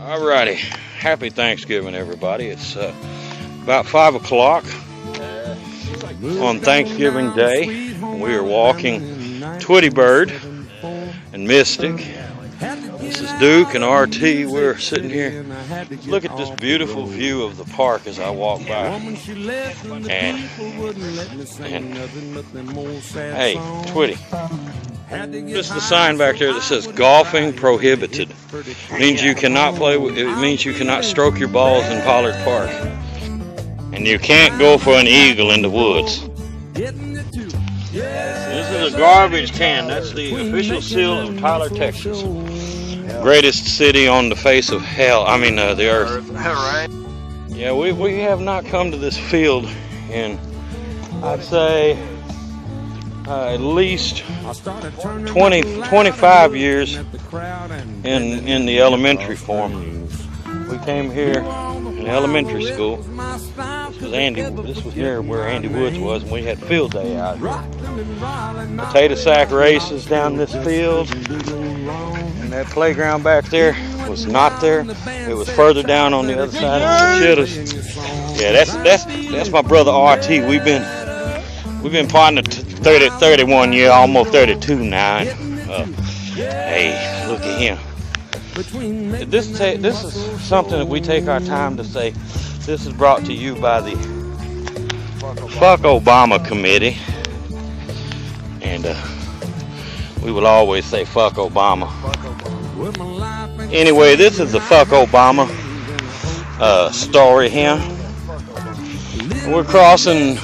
Alrighty, happy Thanksgiving, everybody. It's about 5 o'clock on Thanksgiving Day. We are walking Twitty Bird and Mystic. This is Duke and RT. We're sitting here. Look at this beautiful view of the park as I walk by. And hey, Twitty. Just the sign back there that says golfing prohibited. It means you cannot play. It means you cannot stroke your balls in Faulkner Park, and you can't go for an eagle in the woods. This is a garbage can. That's the official seal of Tyler, Texas. Greatest city on the face of hell. I mean, the earth. Right. Yeah, we have not come to this field in, I'd say, at least 25 years in the elementary form. We came here in elementary school. This was near where Andy Woods was, and we had field day out here. Potato sack races down this field, and that playground back there was not there. It was further down on the other side of the shitters. Yeah, that's my brother RT. We've been partner 31 years, almost 32 now. Hey, look at him. This is something that we take our time to say. This is brought to you by the Fuck Obama Committee, and we will always say Fuck Obama. Anyway, this is the Fuck Obama story here. We're crossing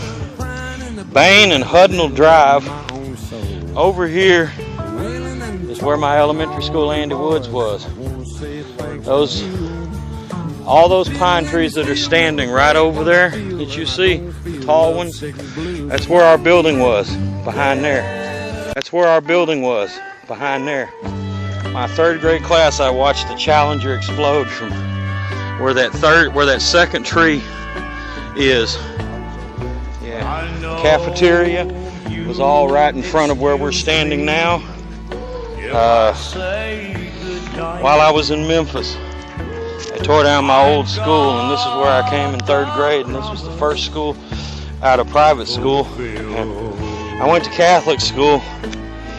Bain and Hudnall Drive. Over here is where my elementary school Andy Woods was. All those pine trees that are standing right over there that you see, tall ones, that's where our building was, behind there. That's where our building was, behind there. My third grade class, I watched the Challenger explode from where that second tree is. Yeah, the cafeteria was all right in front of where we're standing now. While I was in Memphis, I tore down my old school, and this is where I came in third grade, and this was the first school out of private school. And I went to Catholic school,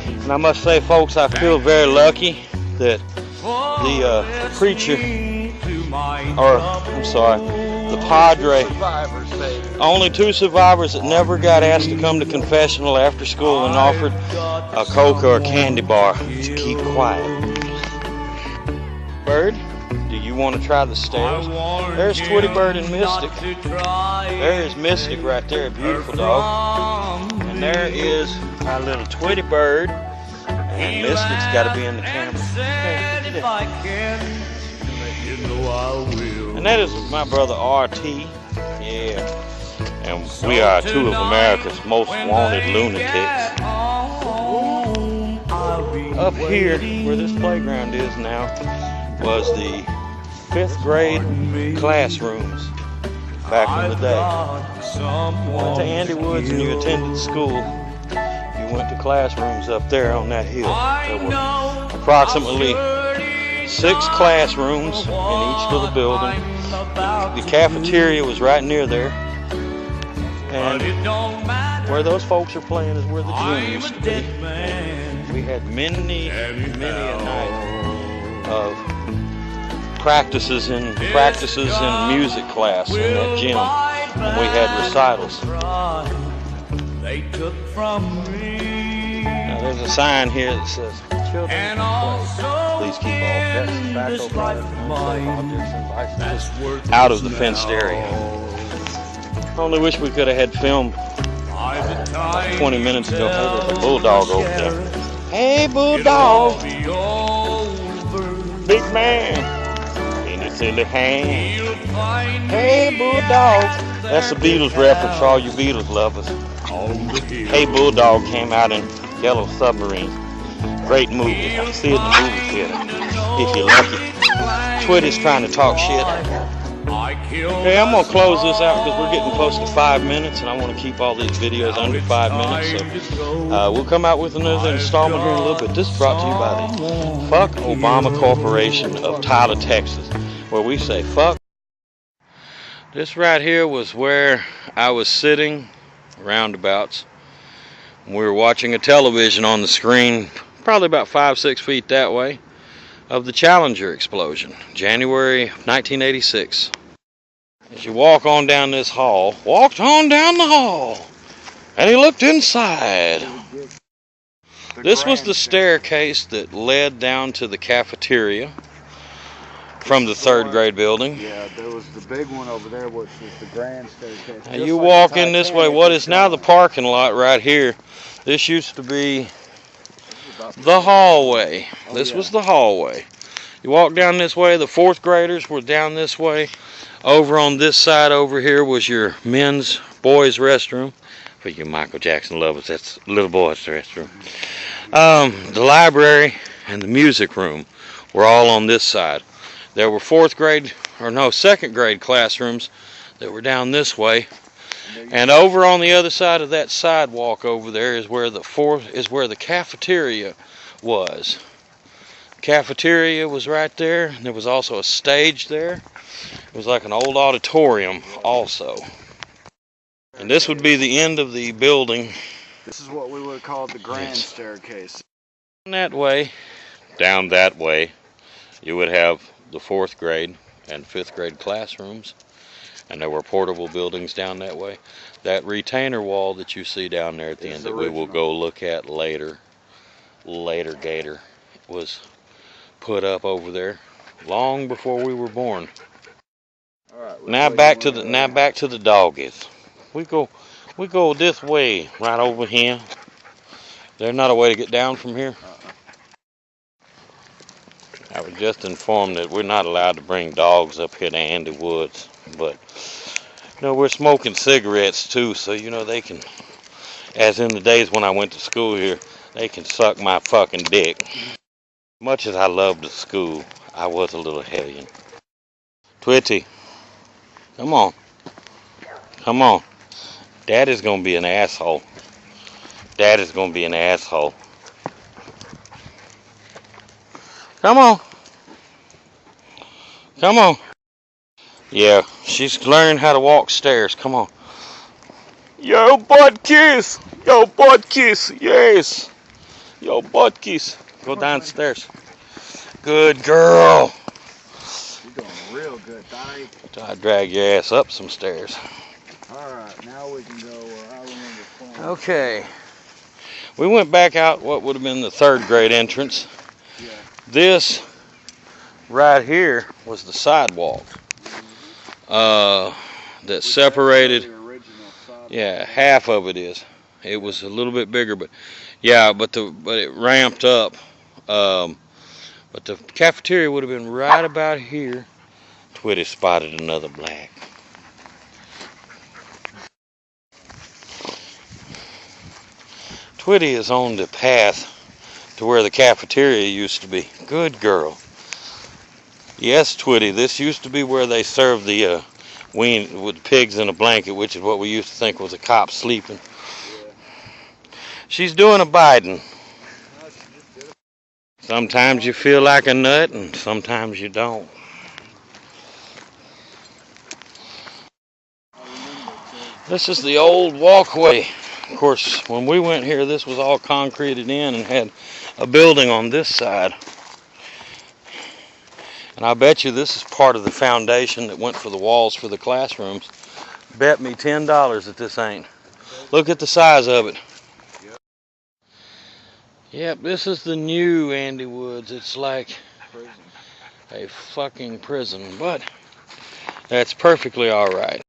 and I must say, folks, I feel very lucky that the preacher, or I'm sorry, the padre, only 2 survivors that never got asked to come to confessional after school and offered a Coke or a candy bar to keep quiet. Bird, do you want to try the stairs? There's Twitty Bird and Mystic. There is Mystic right there, a beautiful dog. And there is our little Twitty Bird. And Mystic's got to be in the camera. And that is my brother RT. Yeah. And we are 2 of America's most wanted lunatics. Up here, where this playground is now, was the 5th grade classrooms back in the day. You went to Andy Woods and you attended school. You went to classrooms up there on that hill. There were approximately 6 classrooms in each little building. The cafeteria was right near there. And where those folks are playing is where the gym used to be. We had many a night of practices in music class in that gym, and we had recitals. Now there's a sign here that says children please keep all tobacco products and objects and bicycles out of the fenced area. I only wish we could have had film like 20 minutes ago. Hey, there's a bulldog over there. Hey, bulldog, big man, any silly hand. Hey, bulldog. That's a Beatles reference for all you Beatles lovers. Hey, Bulldog came out in Yellow Submarine. Great movie. I see it in the movie theater. If you're lucky. Twitty's trying to talk shit. Okay, I'm going to close this out because we're getting close to 5 minutes, and I want to keep all these videos under 5 minutes. So we'll come out with another installment here in a little bit. This is brought to you by the Fuck Obama Corporation of Tyler, Texas. where we say fuck. This right here was where I was sitting, roundabouts. We were watching a television on the screen, probably about 5-6 feet that way, of the Challenger explosion, January 1986. As you walk on down this hall, walked on down the hall, and he looked inside. This was the staircase that led down to the cafeteria from the third grade building. Yeah, there was the big one over there, which was the grand staircase. Now you walk in this way, what is now the parking lot right here. This used to be the hallway. This was the hallway. You walk down this way, the fourth graders were down this way. Over on this side over here was your boys restroom. For you Michael Jackson lovers, that's little boys restroom. The library and the music room were all on this side. There were second grade classrooms that were down this way. And over on the other side of that sidewalk over there is where the cafeteria was. The cafeteria was right there. There was also a stage there. It was like an old auditorium also. And this would be the end of the building. This is what we would call the grand staircase. Down that way, you would have the fourth grade and fifth grade classrooms. And there were portable buildings down that way. That retainer wall that you see down there at the end that we will go look at later, Gator, was put up over there long before we were born. All right, now back to the doggies. We go this way, right over here. There's not a way to get down from here. I was just informed that we're not allowed to bring dogs up here to Andy Woods, but we're smoking cigarettes too, so they can, as in the days when I went to school here, they can suck my fucking dick. Much as I loved the school, I was a little hellion. Twitty, come on. Daddy's gonna be an asshole. Come on. Yeah, she's learning how to walk stairs. Come on. Yo, butt kiss. Yes. Yo, butt kiss. Go downstairs. Good girl. You're doing real good, Donnie. I drag your ass up some stairs. Alright, now we can go Okay. We went back out what would have been the third grade entrance. Yeah. This right here was the sidewalk that separated. Yeah, half of it is. It was a little bit bigger, but it ramped up. But the cafeteria would have been right about here. Twitty spotted another black. Twitty is on the path to where the cafeteria used to be. Good girl. Yes, Twitty, this used to be where they served the with pigs in a blanket, which is what we used to think was a cop sleeping. Yeah. She's doing a Biden. Sometimes you feel like a nut, and sometimes you don't. This is the old walkway. Of course, when we went here, this was all concreted in and had a building on this side. And I bet you this is part of the foundation that went for the walls for the classrooms. Bet me $10 that this ain't. Look at the size of it. Yep, this is the new Andy Woods. It's like a fucking prison, but that's perfectly all right.